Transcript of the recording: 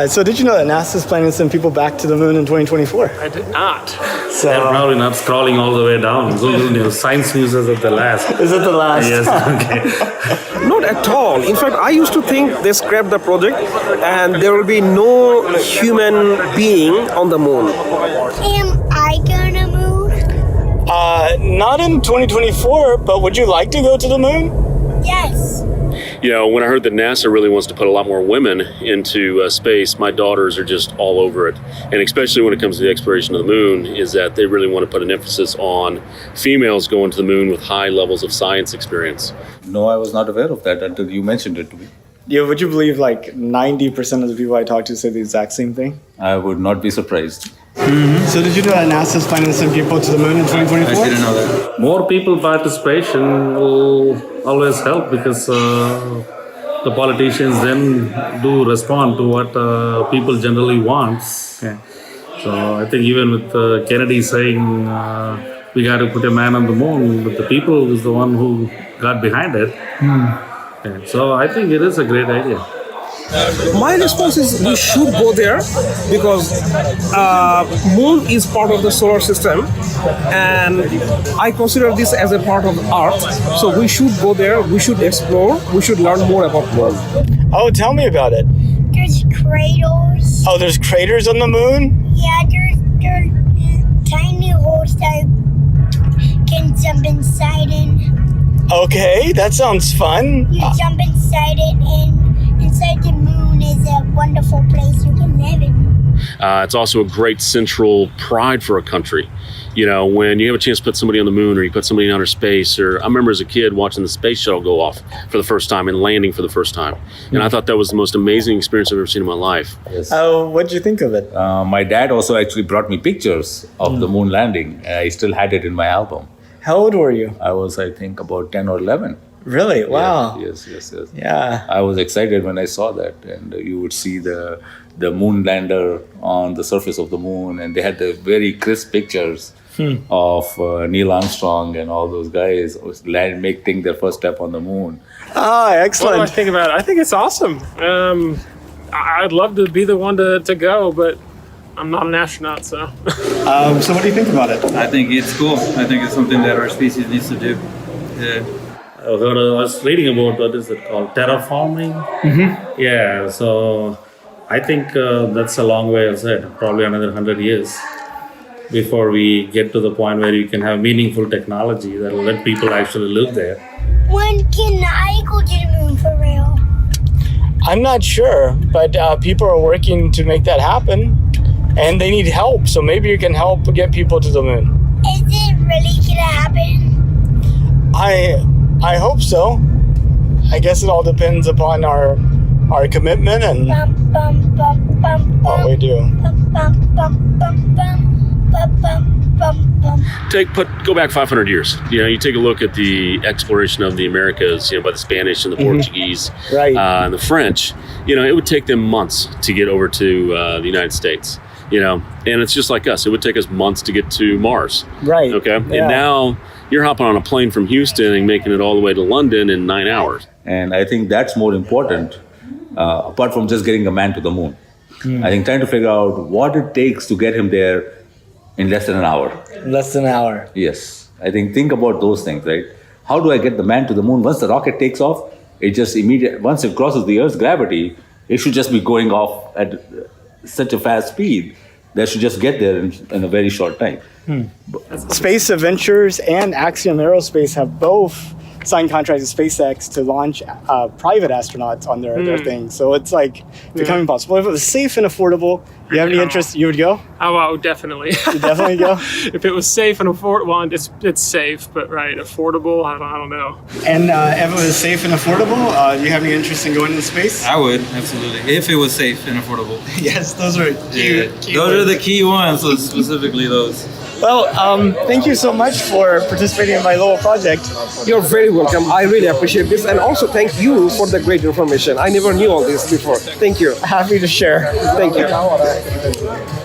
So did you know that NASA's planning to send people back to the moon in 2024? I did not. So They're probably not scrolling all the way down. Google News, Science News is at the last. is it the last? Yes, okay. Not at all. In fact, I used to think they scrapped the project and there will be no human being on the moon. Am I gonna move? Not in 2024, but would you like to go to the moon? Yes. You know, when I heard that NASA really wants to put a lot more women into space, my daughters are just all over it. And especially when it comes to the exploration of the moon, is that they really want to put an emphasis on females going to the moon with high levels of science experience. No, I was not aware of that until you mentioned it to me. Yeah, would you believe like 90% of the people I talk to say the exact same thing? I would not be surprised. So did you know that NASA's planning to send people to the moon in 2024? I didn't know that. More people participation will always help because the politicians then do respond to what people generally want. Okay. So I think even with Kennedy saying we got to put a man on the moon, but the people is the one who got behind it. Okay. So I think it is a great idea. My response is we should go there because moon is part of the solar system and I consider this as a part of Earth. So we should go there, we should explore, we should learn more about moon. Oh, tell me about it. There's craters. Oh, there's craters on the moon? Yeah, there's tiny holes that can jump inside in. Okay, that sounds fun. You jump inside it, and inside the moon is a wonderful place you can live in. It's also a great central pride for a country. You know, when you have a chance to put somebody on the moon or you put somebody in outer space, or I remember as a kid watching the space shuttle go off for the first time and landing for the first time. And I thought that was the most amazing experience I've ever seen in my life. Yes. Oh, what did you think of it? My dad also actually brought me pictures of the moon landing. I still had it in my album. How old were you? I was, I think, about 10 or 11. Really? Wow. Yes. Yeah. I was excited when I saw that, and you would see the moon lander on the surface of the moon, and they had the very crisp pictures of Neil Armstrong and all those guys making their first step on the moon. Ah, excellent. What do I think about it? I think it's awesome. I'd love to be the one to go, but I'm not an astronaut, so. So what do you think about it? I think it's cool. I think it's something that our species needs to do. Yeah. I was reading about what is it called, terraforming. Yeah, so I think that's a long way ahead, probably another 100 years before we get to the point where you can have meaningful technology that will let people actually live there. When can I go to the moon for real? I'm not sure, but people are working to make that happen, and they need help. So maybe you can help get people to the moon. Is it really gonna happen? I hope so. I guess it all depends upon our commitment and Bum, bum, bum, bum, what we do. bum, bum, bum, bum, bum, bum, bum, bum, bum. Go back 500 years. You know, you take a look at the exploration of the Americas, you know, by the Spanish and the Portuguese, Right. And the French. You know, it would take them months to get over to the United States. You know, and it's just like us. It would take us months to get to Mars. Right. Okay. Yeah. And now you're hopping on a plane from Houston and making it all the way to London in 9 hours. And I think that's more important, apart from just getting a man to the moon. I think trying to figure out what it takes to get him there in less than an hour. Less than an hour. Yes. I think about those things, right? How do I get the man to the moon? Once the rocket takes off, it just once it crosses the Earth's gravity, it should just be going off at such a fast speed that should just get there in a very short time. Space Adventures and Axiom Aerospace have both signed contracts with SpaceX to launch private astronauts on their thing. So it's like becoming possible. If it was safe and affordable, you have any interest, you would go? Oh, well, definitely. You definitely go? If it was safe and affordable, well, it's safe, but right, affordable, I don't know. And if it was safe and affordable, do you have any interest in going into space? I would, absolutely. If it was safe and affordable. Yes, those are key Those are the key ones, so specifically those. Well, thank you so much for participating in my little project. You're very welcome. I really appreciate this. And also thank you for the great information. I never knew all this before. Thank you. Happy to share. Thank you.